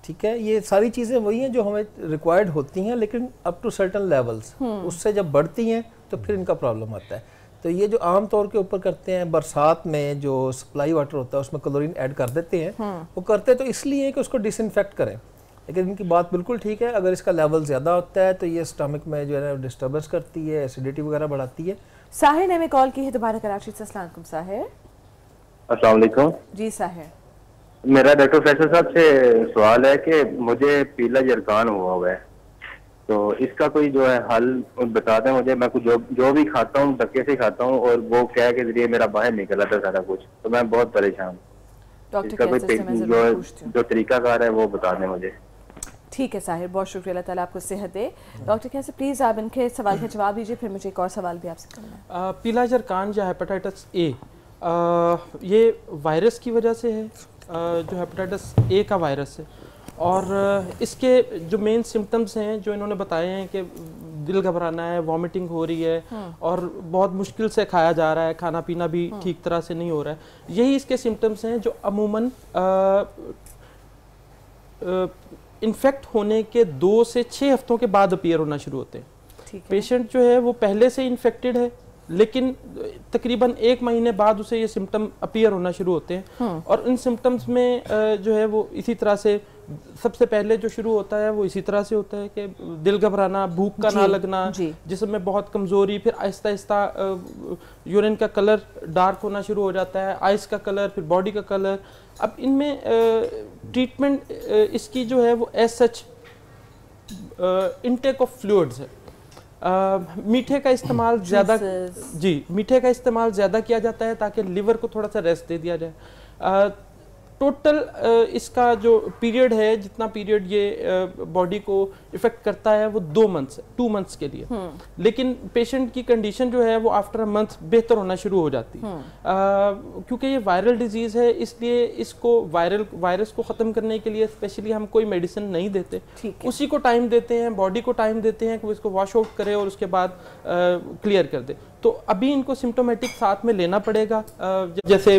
ठीक है, ये सारी चीज़ें वही हैं जो हमें रिक्वायर्ड होती हैं, लेकिन अप टू सर्टन लेवल्स, उससे जब बढ़ती हैं तो फिर इनका प्रॉब्लम आता है। तो ये जो आम तौर के ऊपर करते हैं, बरसात में जो सप्लाई वाटर होता है उसमें क्लोरीन ऐड कर देते हैं, वो करते तो इसलिए कि उसको डिसइंफेक्ट करें, लेकिन इनकी बात बिल्कुल ठीक है। अगर इसका लेवल ज़्यादा होता है तो ये स्टमक में जो है डिस्टर्बेंस करती है, एसिडिटी वगैरह बढ़ाती है। साहिर ने हमें कॉल की है दोबारा कराची से। अस्सलाम वालेकुम साहिर। अस्सलाम वालेकुम जी साहिर, मेरा डॉक्टर फैसल साहब से सवाल है कि मुझे पीला जरकान हुआ है, तो इसका कोई जो है हल बता दें मुझे। मैं कुछ जो भी खाता हूँ धक्के से खाता हूँ और वो क्या के जरिए मेरा बाहर निकला था सारा कुछ, तो मैं बहुत परेशान हूँ। इसका कोई जो तरीकाकार है वो बता दें मुझे। ठीक है साहिर, बहुत शुक्रिया, अल्लाह ताला आपको सेहत दे। डॉक्टर कैसे प्लीज़ आप इनके सवाल का जवाब दीजिए, फिर मुझे एक और सवाल भी आपसे करना है। पीला जरकान या हेपेटाइटिस ए, ये वायरस की वजह से है, जो हेपेटाइटिस ए का वायरस है, और इसके जो मेन सिम्टम्स हैं जो इन्होंने बताए हैं कि दिल घबराना है, वॉमिटिंग हो रही है और बहुत मुश्किल से खाया जा रहा है, खाना पीना भी ठीक तरह से नहीं हो रहा है, यही इसके सिम्टम्स हैं जो अमूमन इन्फेक्ट होने के 2 से 6 हफ्तों के बाद अपीयर होना शुरू होते हैं। पेशेंट जो है वो पहले से इन्फेक्टेड है, लेकिन तकरीबन 1 महीने बाद उसे ये सिम्टम अपीयर होना शुरू होते हैं, और इन सिम्टम्स में जो है वो इसी तरह से सबसे पहले जो शुरू होता है वो इसी तरह से होता है कि दिल घबराना, भूख का ना लगना, जिस्म में बहुत कमज़ोरी, फिर आहिस्ता आहिस्ता यूरिन का कलर डार्क होना शुरू हो जाता है, आइस का कलर, फिर बॉडी का कलर। अब इनमें ट्रीटमेंट इसकी जो है वो as such intake of fluids है। मीठे का इस्तेमाल ज़्यादा, जी मीठे का इस्तेमाल ज़्यादा किया जाता है ताकि लिवर को थोड़ा सा रेस्ट दे दिया जाए। टोटल इसका जो पीरियड है, जितना पीरियड ये बॉडी को इफेक्ट करता है वो 2 मंथ्स है, 2 मंथ्स के लिए, लेकिन पेशेंट की कंडीशन जो है वो आफ्टर अ मंथ बेहतर होना शुरू हो जाती है। क्योंकि ये वायरल डिजीज़ है, इसलिए इसको वायरस को ख़त्म करने के लिए स्पेशली हम कोई मेडिसिन नहीं देते, उसी को टाइम देते हैं, बॉडी को टाइम देते हैं कि वो इसको वॉश आउट करे और उसके बाद क्लियर कर दे। तो अभी इनको सिम्टोमेटिक साथ में लेना पड़ेगा। जैसे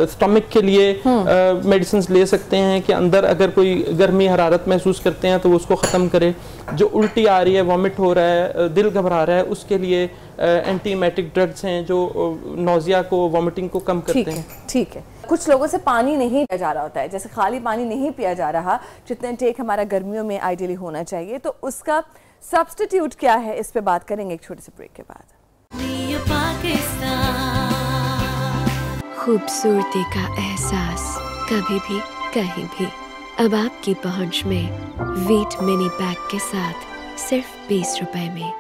स्टमक के लिए मेडिसिन ले सकते हैं कि अंदर अगर कोई गर्मी हरारत महसूस करते हैं तो वो उसको ख़त्म करे। जो उल्टी आ रही है, वॉमिट हो रहा है, दिल घबरा रहा है, उसके लिए एंटीमेटिक ड्रग्स हैं जो नोजिया को, वॉमिटिंग को कम करते हैं। ठीक है। कुछ लोगों से पानी नहीं पिया जा रहा होता है, जैसे खाली पानी नहीं पिया जा रहा जितना टेक हमारा गर्मियों में आइडियली होना चाहिए, तो उसका सब्स्टिट्यूट क्या है, इस पे बात करेंगे एक छोटे से ब्रेक के बाद। खूबसूरती का एहसास कभी भी कहीं भी, अब आपकी पहुंच में वीट मिनी पैक के साथ सिर्फ 20 रुपए में।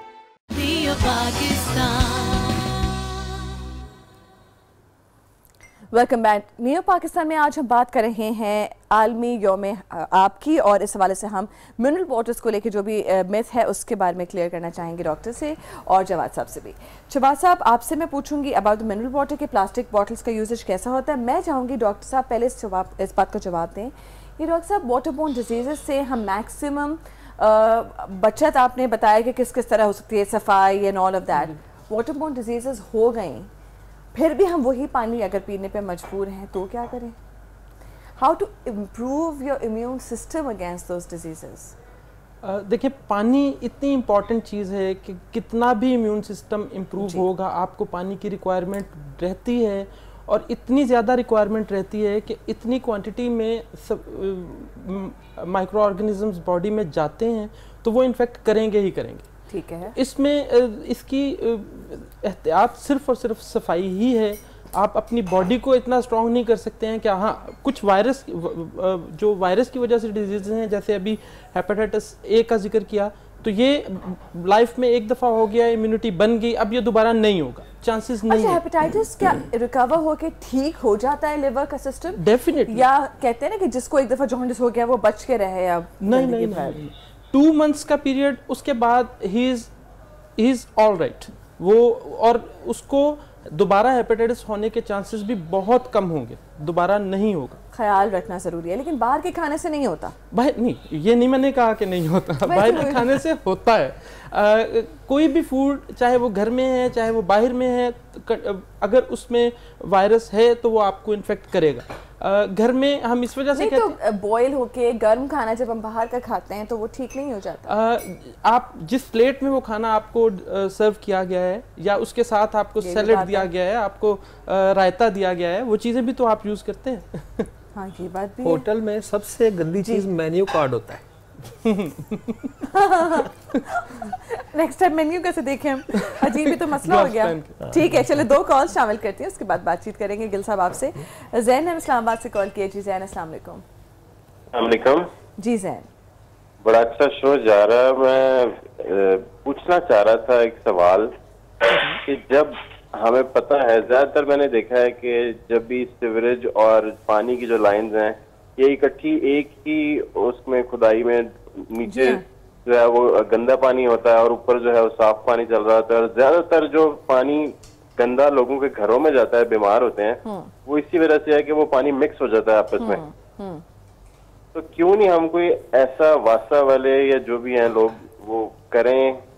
Welcome back. नियो पाकिस्तान में आज हम बात कर रहे हैं आलमी यौम आपकी, और इस हवाले से हम मिनरल वाटर्स को लेकर जो भी मिथ है उसके बारे में क्लियर करना चाहेंगे डॉक्टर से और जवाद साहब से भी। जवाद साहब, आपसे मैं पूछूंगी अबाउट मिनरल वाटर के प्लास्टिक बॉटल्स का यूजेज कैसा होता है। मैं चाहूँगी डॉक्टर साहब पहले इस बात का जवाब दें। ये डॉक्टर साहब, वाटरबोर्न डिजीज़ से हम मैक्सिमम बचत आपने बताया कि किस किस तरह हो सकती है, सफाई and all of that. Waterborne disease हो गई, फिर भी हम वही पानी अगर पीने पे मजबूर हैं तो क्या करें? How to improve your immune system against those diseases? देखिए, पानी इतनी इम्पॉर्टेंट चीज़ है कि कितना भी इम्यून सिस्टम इम्प्रूव होगा, आपको पानी की रिक्वायरमेंट रहती है, और इतनी ज़्यादा रिक्वायरमेंट रहती है कि इतनी क्वांटिटी में माइक्रो ऑर्गेनिजम्स बॉडी में जाते हैं तो वो इन्फेक्ट करेंगे ही करेंगे। ठीक है। इसमें इसकी एहतियात सिर्फ और सिर्फ सफाई ही है। आप अपनी बॉडी को इतना स्ट्रॉन्ग नहीं कर सकते हैं कि हाँ, कुछ वायरस, जो वायरस की वजह से डिजीज़ हैं, जैसे अभी हेपेटाइटिस ए का जिक्र किया, तो ये लाइफ में एक दफ़ा हो गया, इम्यूनिटी बन गई, अब ये दोबारा नहीं होगा, चांसेस नहीं है। हेपेटाइटिस क्या रिकवर होके ठीक हो जाता है लिवर का सिस्टम? डेफिनेटली। या कहते हैं ना कि जिसको एक दफ़ा जॉन्डिस हो गया वो बच के रहे अब? नहीं। 2 months का पीरियड, उसके बाद ही इज ऑल राइट वो, और उसको दोबारा हेपेटाइटिस होने के चांसेस भी बहुत कम होंगे, दोबारा नहीं होगा। ख्याल रखना जरूरी है, लेकिन बाहर के खाने से नहीं होता। बाहर नहीं, ये नहीं मैंने कहा कि नहीं होता, बाहर के खाने से होता है। कोई भी फूड, चाहे वो घर में है चाहे वो बाहर में है, अगर उसमें वायरस है तो वो आपको इन्फेक्ट करेगा। घर में हम इस वजह से नहीं, तो बॉयल होके गर्म खाना जब हम बाहर का खाते हैं तो वो ठीक नहीं हो जाता। आप जिस प्लेट में वो खाना आपको सर्व किया गया है, या उसके साथ आपको सैलेड दिया गया है, आपको रायता दिया गया है, वो चीज़ें भी तो आप यूज़ करते हैं। हाँ, ये बात भी होटल में सबसे गंदी चीज़ मेन्यू कार्ड होता है। नेक्स्ट टाइम मेन्यू कैसे देखें हम? अजीब ही तो मसला हो गया। ठीक है, चलो 2 कॉल शामिल करती हैं, उसके बाद बातचीत करेंगे गिल साहब आपसे। जैन ने इस्लामाबाद से कॉल किया। जी जैन, अस्सलाम वालेकुम। जी जैन, बड़ा अच्छा शो जा रहा है। मैं पूछना चाह रहा था एक सवाल कि जब हमें पता है, ज्यादातर मैंने देखा है कि जब भी सीवरेज और पानी की जो लाइंस हैं ये इकट्ठी एक ही उसमें खुदाई में, नीचे जो है वो गंदा पानी होता है और ऊपर जो है वो साफ पानी चल रहा होता है, और ज्यादातर जो पानी गंदा लोगों के घरों में जाता है, बीमार होते हैं, वो इसी वजह से है कि वो पानी मिक्स हो जाता है आपस में। तो क्यों नहीं हम कोई ऐसा वासा वाले या जो भी हैं लोग वो करें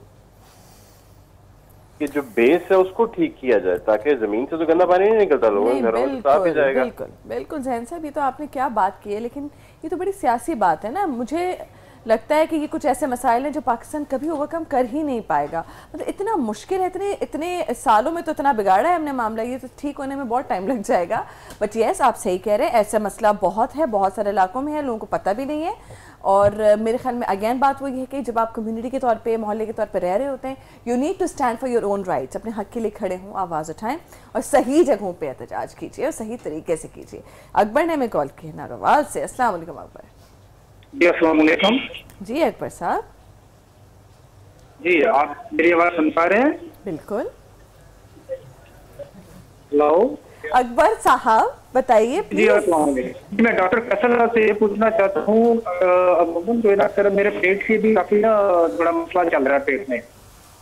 कि जो बेस है उसको ठीक किया जाए, ताकि जमीन से तो गंदा पानी नहीं निकलता, लोगों के घरों में साफ ही जाएगा। बिल्कुल बिल्कुल जैन साहब, ये तो आपने क्या बात की है, लेकिन ये तो बड़ी सियासी बात है ना। मुझे लगता है कि ये कुछ ऐसे मसाइल हैं जो पाकिस्तान कभी ओवरकम कर ही नहीं पाएगा। मतलब इतना मुश्किल है, इतने सालों में तो इतना बिगाड़ा है हमने मामला, ये तो ठीक होने में बहुत टाइम लग जाएगा। बट यस, आप सही कह रहे हैं, ऐसा मसला बहुत है, बहुत सारे इलाकों में है, लोगों को पता भी नहीं है। और मेरे ख्याल में अगेन बात वही है कि जब आप कम्युनिटी के तौर पे, मोहल्ले के तौर पे रह रहे होते हैं, you need to stand for your own rights. अपने हक के लिए खड़े हों, आवाज़ उठाएं और सही जगहों पे एहतजाज कीजिए और सही तरीके से कीजिए। अकबर ने हमें कॉल किया नारोवाल से। अस्सलाम वालेकुम अकबर। जी अस्सलाम वालेकुम। जी अकबर साहब। जी, आप मेरी आवाज़ सुन पा रहे हैं? बिल्कुल। हेलो अकबर साहब बताइए जी। अस्सलाम वालेकुम। मैं डॉक्टर फैसल से ये पूछना चाहता हूँ, जो है सर मेरे पेट से भी काफी ना बड़ा मसला चल रहा है पेट में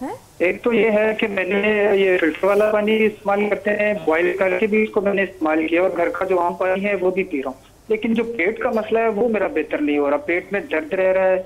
है? एक तो ये है कि मैंने ये फिल्टर वाला पानी इस्तेमाल करते हैं, बॉयल करके भी इसको मैंने इस्तेमाल किया, और घर का जो आम पानी है वो भी पी रहा हूँ, लेकिन जो पेट का मसला है वो मेरा बेहतर नहीं हो रहा। पेट में दर्द रह रहा है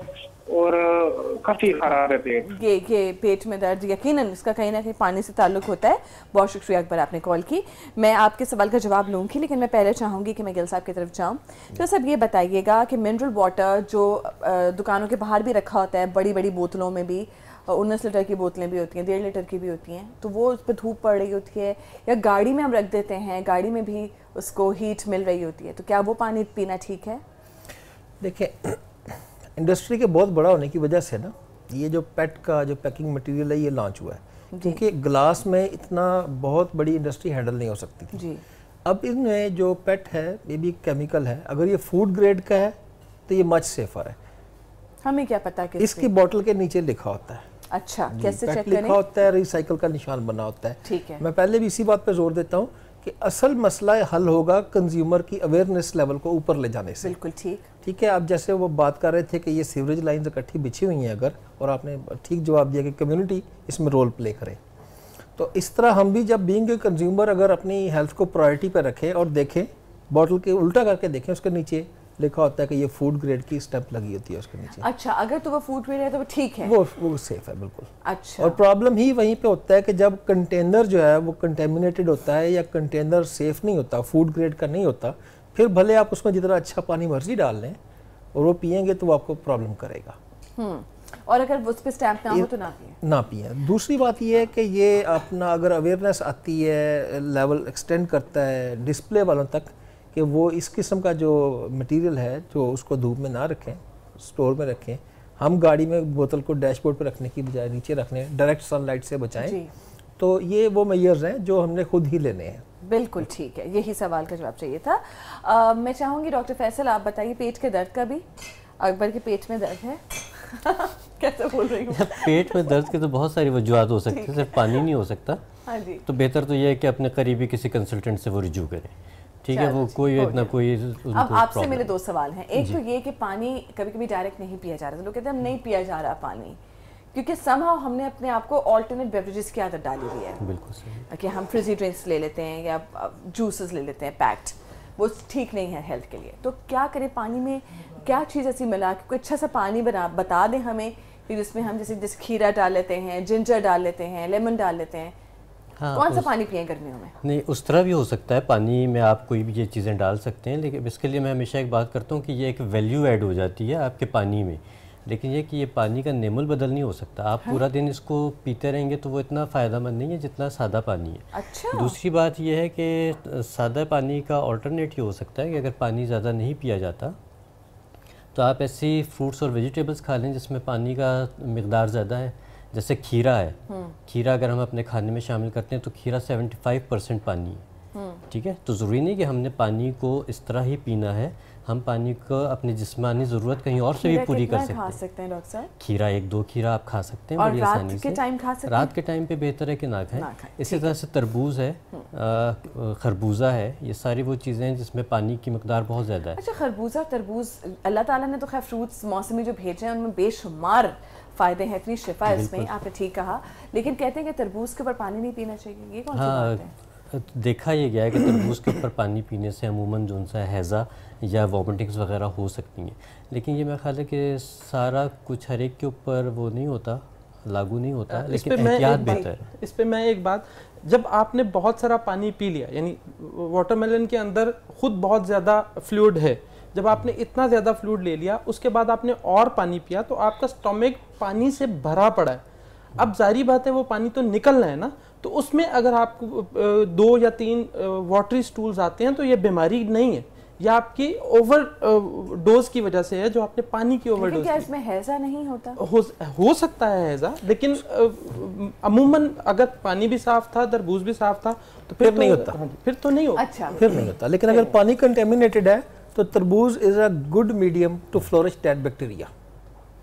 और काफ़ी ख़राब है पेट। ये पेट में दर्द यकीनन इसका कहीं ना कहीं पानी से ताल्लुक होता है। बहुत शुक्रिया अकबर, आपने कॉल की। मैं आपके सवाल का जवाब लूँगी, लेकिन मैं पहले चाहूँगी कि मैं गिल साहब की तरफ जाऊँ। तो सब ये बताइएगा कि मिनरल वाटर जो दुकानों के बाहर भी रखा होता है, बड़ी बड़ी बोतलों में भी, 19 लीटर की बोतलें भी होती हैं, 1.5 लीटर की भी होती हैं, तो वो उस पर धूप पड़ रही होती है या गाड़ी में हम रख देते हैं, गाड़ी में भी उसको हीट मिल रही होती है, तो क्या वो पानी पीना ठीक है? देखिए, इंडस्ट्री के बहुत बड़ा होने की वजह से ना ये जो पेट का जो पैकिंग मटेरियल है ये लॉन्च हुआ है, क्योंकि ग्लास में इतना बहुत बड़ी इंडस्ट्री हैंडल नहीं हो सकती थी जी। अब इनमें जो पेट है ये भी केमिकल है, अगर ये फूड ग्रेड का है तो ये मच सेफर है। हमें क्या पता कि इसकी बोतल के नीचे लिखा होता है। अच्छा, कैसे चेक करें? लिखा होता है, रिसाइकल का निशान बना होता है। ठीक है। मैं पहले भी इसी बात पे जोर देता हूँ कि असल मसला हल होगा कंज्यूमर की अवेयरनेस लेवल को ऊपर ले जाने से। बिल्कुल ठीक। ठीक है, आप जैसे वो बात कर रहे थे कि ये सीवरेज लाइंस इकट्ठी बिछी हुई हैं अगर, और आपने ठीक जवाब दिया कि कम्युनिटी इसमें रोल प्ले करे, तो इस तरह हम भी जब बीइंग ए कंज्यूमर अगर अपनी हेल्थ को प्रायोरिटी पे रखें और देखें, बॉटल के उल्टा करके देखें, उसके नीचे लिखा होता है कि ये फूड ग्रेड की स्टैंप लगी होती है उसके नीचे। अच्छा, अगर तो वो फूड ग्रेड है तो वो ठीक है, वो सेफ है बिल्कुल। अच्छा। और प्रॉब्लम ही वहीं पे होता है कि जब कंटेनर जो है वो कंटेमिनेटेड होता है या कंटेनर सेफ नहीं होता, फूड ग्रेड का नहीं होता, फिर भले आप उसमें जितना अच्छा पानी मर्जी डाल लें और वो पिएंगे तो वो आपको प्रॉब्लम करेगा। और अगर उस पे स्टैंप ना हो तो ना पिए। दूसरी बात ये है कि ये अपना अगर अवेयरनेस आती है, लेवल एक्सटेंड करता है डिस्प्ले वालों तक कि वो इस किस्म का जो मटेरियल है जो उसको धूप में ना रखें, स्टोर में रखें, हम गाड़ी में बोतल को डैशबोर्ड पर रखने की बजाय नीचे रखने, डायरेक्ट सनलाइट से बचाएं, तो ये वो मेजर्स हैं जो हमने खुद ही लेने हैं। बिल्कुल ठीक है, यही सवाल का जवाब चाहिए था। मैं चाहूँगी डॉक्टर फैसल आप बताइए पेट के दर्द का भी। अकबर के पेट में दर्द है कैसे बोल रही हूँ? पेट में दर्द के तो बहुत सारी वजूहत हो सकती है, सिर्फ पानी नहीं हो सकता। हाँ जी। तो बेहतर तो ये है कि अपने करीबी किसी कंसल्टेंट से वो रिज्यू करें, ठीक है? वो कोई इतना कोई। अब आपसे मेरे दो सवाल हैं। एक तो ये कि पानी कभी कभी डायरेक्ट नहीं पिया जा रहा, तो लोग कहते हैं हम नहीं पिया जा रहा पानी, क्योंकि समहाउ हमने अपने आप को ऑल्टरनेट बेवरेजेस की आदत डाली हुई है। बिल्कुल सही कि हम फ्रिजी ड्रिंक्स ले लेते हैं या जूसेस ले लेते हैं पैक्ड, वो ठीक नहीं है हेल्थ के लिए। तो क्या करें, पानी में क्या चीज़ ऐसी मिला कि कोई अच्छा सा पानी बता दें हमें कि जिसमें हम जैसे खीरा डाल लेते हैं, जिंजर डाल लेते हैं, लेमन डाल लेते हैं। हाँ, कौन सा पानी पिए गर्मियों में? नहीं, उस तरह भी हो सकता है, पानी में आप कोई भी ये चीज़ें डाल सकते हैं, लेकिन इसके लिए मैं हमेशा एक बात करता हूँ कि ये एक वैल्यू ऐड हो जाती है आपके पानी में, लेकिन ये कि ये पानी का नेमुल बदल नहीं हो सकता। आप पूरा दिन इसको पीते रहेंगे तो वो इतना फ़ायदेमंद नहीं है जितना सादा पानी है। अच्छा। दूसरी बात ये है कि सादा पानी का ऑल्टरनेट ये हो सकता है कि अगर पानी ज़्यादा नहीं पिया जाता तो आप ऐसी फ्रूट्स और वेजिटेबल्स खा लें जिसमें पानी का मिकदार ज़्यादा है। जैसे खीरा है, खीरा अगर हम अपने खाने में शामिल करते हैं तो खीरा 75% पानी है, ठीक है? तो ज़रूरी नहीं कि हमने पानी को इस तरह ही पीना है, हम पानी को अपनी जिस्मानी ज़रूरत कहीं और से भी पूरी कर सकते हैं। डॉक्टर साहब, खीरा 1-2 खीरा आप खा सकते हैं बड़ी आसानी से। रात के टाइम पे बेहतर है कि ना खाएं। इसी तरह से तरबूज है, खरबूजा है, ये सारी वो चीज़ें हैं जिसमें पानी की मकदार बहुत ज़्यादा है। अच्छा, खरबूजा तरबूज, अल्लाह ताला ने तो खैर फ्रूट्स मौसमी जो भेजे हैं उनमें बेशुमार फ़ायदे हैं, इतनी शिफा है इसमें, आपने ठीक कहा, लेकिन कहते हैं कि तरबूज के ऊपर पानी नहीं पीना चाहिए, ये कौन सी बात है? देखा ये गया है कि तरबूज के ऊपर पानी पीने से अमूमन जो सा हैज़ा या वॉमिटिंग्स वगैरह हो सकती हैं, लेकिन ये मेरा ख्याल है कि सारा कुछ हर एक के ऊपर वो नहीं होता, लागू नहीं होता, लेकिन एहतियात बेहतर है। इस पे मैं एक बात, जब आपने बहुत सारा पानी पी लिया, यानी वाटरमेलन के अंदर खुद बहुत ज़्यादा फ्लूइड है, जब आपने इतना ज़्यादा फ्लूइड ले लिया उसके बाद आपने और पानी पिया तो आपका स्टमक पानी से भरा पड़ा है। अब जारी बात है वो पानी तो निकलना है ना, तो उसमें अगर आपको 2 या 3 वाटरी स्टूल्स आते हैं तो ये बीमारी नहीं है, यह आपकी ओवर डोज की वजह से है, जो आपने पानी की ओवर डोज। क्या इसमें हैजा नहीं होता? हो सकता है हैजा, लेकिन अमूमन अगर पानी भी साफ था, तरबूज भी साफ था तो फिर नहीं होता। फिर तो नहीं होता। अच्छा, फिर नहीं होता, लेकिन अगर पानी कंटेमिनेटेड है तो तरबूज is a good medium to flourish that bacteria.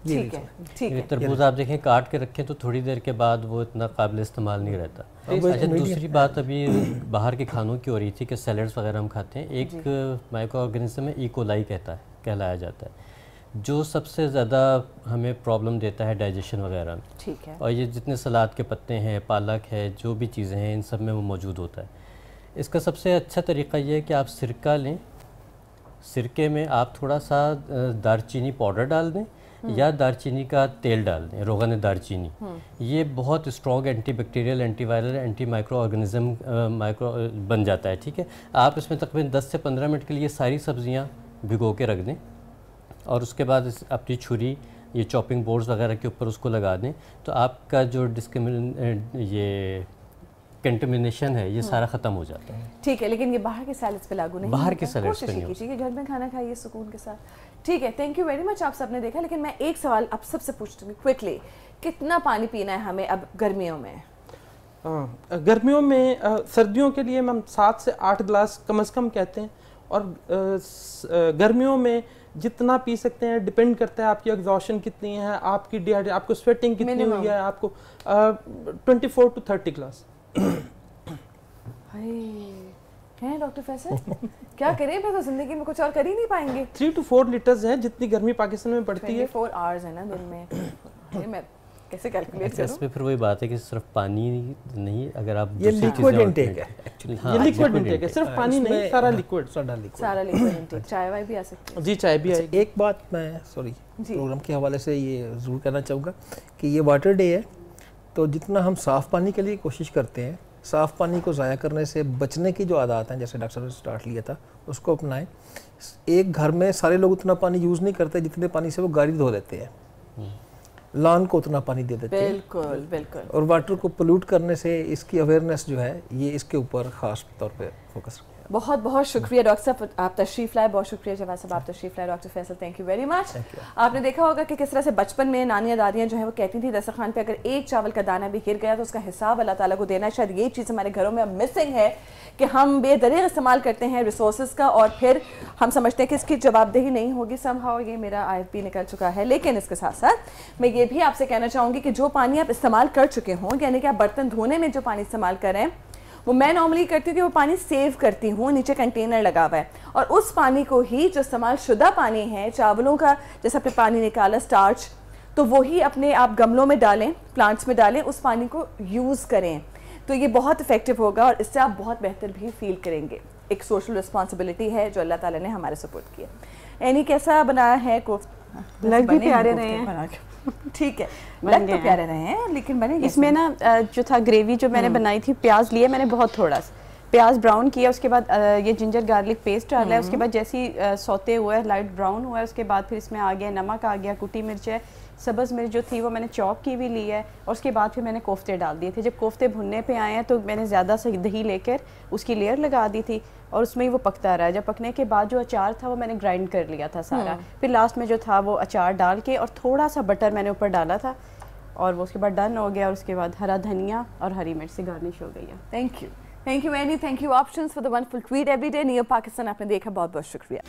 ठीक है, ठीक है। तरबूज आप देखें काट के रखें तो थोड़ी देर के बाद वो इतना काबिल इस्तेमाल नहीं रहता। अच्छा, दूसरी बात अभी बाहर के खानों की हो रही थी कि सैलड्स वगैरह हम खाते हैं, एक माइक्रो ऑर्गेनिज्म है, इकोलाई कहलाया जाता है, जो सबसे ज़्यादा हमें प्रॉब्लम देता है डाइजेशन वगैरह में। ठीक है। और ये जितने सलाद के पत्ते हैं, पालक है, जो भी चीज़ें हैं, इन सब में वो मौजूद होता है। इसका सबसे अच्छा तरीका ये है कि आप सिरका लें, सिरके में आप थोड़ा सा दालचीनी पाउडर डाल दें, या दारचीनी का तेल डाल दें, रोगन दारचीनी। ये बहुत strong antibacterial, antiviral, anti micro organism बन जाता है। ठीक है, आप इसमें तकरीबन 10 से 15 मिनट के लिए सारी सब्जियां भिगो के रख दें और उसके बाद अपनी छुरी ये चॉपिंग बोर्ड्स वगैरह के ऊपर उसको लगा दें, तो आपका जो ये कंटेमिनेशन है ये सारा ख़त्म हो जाता है। ठीक है, लेकिन ये बाहर के सैलेड्स पे लागू नहीं, बाहर के सैलेड्स पे नहीं, कीजिए घर में खाना खाइए सुकून के साथ। ठीक है, थैंक यू वेरी मच, आप सबने देखा। लेकिन मैं एक सवाल आप सबसे पूछती हूँ क्विकली, कितना पानी पीना है हमें अब गर्मियों में? गर्मियों में सर्दियों के लिए हम 7 से 8 गिलास कम से कम कहते हैं, और गर्मियों में जितना पी सकते हैं डिपेंड करता है आपकी एग्जॉशन कितनी है, आपकी आपको स्वेटिंग कितनी हुई है, आपको 24 to 30 गिलास हैं डॉक्टर फैसल? क्या करें, फिर तो जिंदगी में कुछ और कर ही नहीं पाएंगे। 3 to 4 लीटर्स है जितनी गर्मी पाकिस्तान में पड़ती है। 4 आवर्स है ना दिन में। मैं कैसे कैलकुलेट करूं? इसमें फिर वही बात है कि सिर्फ पानी नहीं, अगर आप ये लिक्विड इंटेक है एक्चुअली। ये लिक्विड इंटेक है, सिर्फ पानी नहीं, सारा लिक्विड इंटेक। चाय वाय भी आ सकती है जी, चाय भी आएगी। एक बात मैं प्रोग्राम के हवाले से ये ज़रूर कहना चाहूँगा कि ये वाटर डे है, तो जितना हम साफ़ पानी के लिए कोशिश करते हैं, साफ़ पानी को ज़ाया करने से बचने की जो आदत हैं, जैसे डॉक्टर ने स्टार्ट लिया था, उसको अपनाएं। एक घर में सारे लोग उतना पानी यूज़ नहीं करते जितने पानी से वो गाड़ी धो देते हैं, लॉन को उतना पानी दे देते हैं। बिल्कुल बिल्कुल। और वाटर को पोल्यूट करने से इसकी अवेयरनेस जो है ये इसके ऊपर ख़ास तौर पे फोकस रखें। बहुत बहुत शुक्रिया डॉक्टर साहब, आप तशरीफ़ लाए। बहुत शुक्रिया जवाद साहब, आप तशरीफ़ लाए। Doctor Faisal, thank you very much. आपने देखा होगा कि किस तरह से बचपन में नानियाँ दादियाँ जो है वो कहती थी दस्तरखान पे अगर एक चावल का दाना भी गिर गया तो उसका हिसाब अल्लाह ताला को देना। शायद ये चीज़ हमारे घरों में अब मिसिंग है कि हम बेदरीग इस्तेमाल करते हैं रिसोर्स का, और फिर हम समझते हैं कि इसकी जवाबदेही नहीं होगी। समहाउ ये मेरा IFP निकल चुका है। लेकिन इसके साथ साथ मैं ये भी आपसे कहना चाहूँगी कि जो पानी आप इस्तेमाल कर चुके हों, यानी कि आप बर्तन धोने में जो पानी इस्तेमाल करें, वो मैं नॉर्मली करती हूँ कि वो पानी सेव करती हूँ, नीचे कंटेनर लगा हुआ है, और उस पानी को ही जो इस्तेमाल शुदा पानी है चावलों का, जैसे आपने पानी निकाला स्टार्च, तो वही अपने आप गमलों में डालें, प्लांट्स में डालें, उस पानी को यूज़ करें, तो ये बहुत इफेक्टिव होगा और इससे आप बहुत बेहतर भी फील करेंगे। एक सोशल रिस्पॉन्सिबिलिटी है जो अल्लाह ताला ने हमारे सपोर्ट किया। एनी कैसा बनाया है कोफ्ता? लग भी प्यारे रहे हैं। ठीक है, लग तो प्यारे रहे हैं, लेकिन बने इसमें ना जो था ग्रेवी जो मैंने बनाई थी, प्याज लिए मैंने बहुत थोड़ा सा, प्याज ब्राउन किया, उसके बाद ये जिंजर गार्लिक पेस्ट डाला है, उसके बाद जैसी सौते हुआ है, लाइट ब्राउन हुआ है, उसके बाद फिर इसमें आ गया नमक, आ गया कुटी मिर्च है, सब्ज़ मिर्च जो थी वो मैंने चॉप की भी ली है, और उसके बाद फिर मैंने कोफ्ते डाल दिए थे। जब कोफ्ते भुनने पे आए हैं तो मैंने ज़्यादा सा दही लेकर उसकी लेयर लगा दी थी, और उसमें ही वो पकता रहा। जब पकने के बाद जो अचार था वो मैंने ग्राइंड कर लिया था सारा, फिर लास्ट में जो था वो अचार डाल के और थोड़ा सा बटर मैंने ऊपर डाला था, और वो उसके बाद डन हो गया, और उसके बाद हरा धनिया और हरी मिर्च से गार्निश हो गई है। Thank you any, thank you options for the wonderful tweet every day. Neo Pakistan आपने देखा, बहुत बहुत शुक्रिया।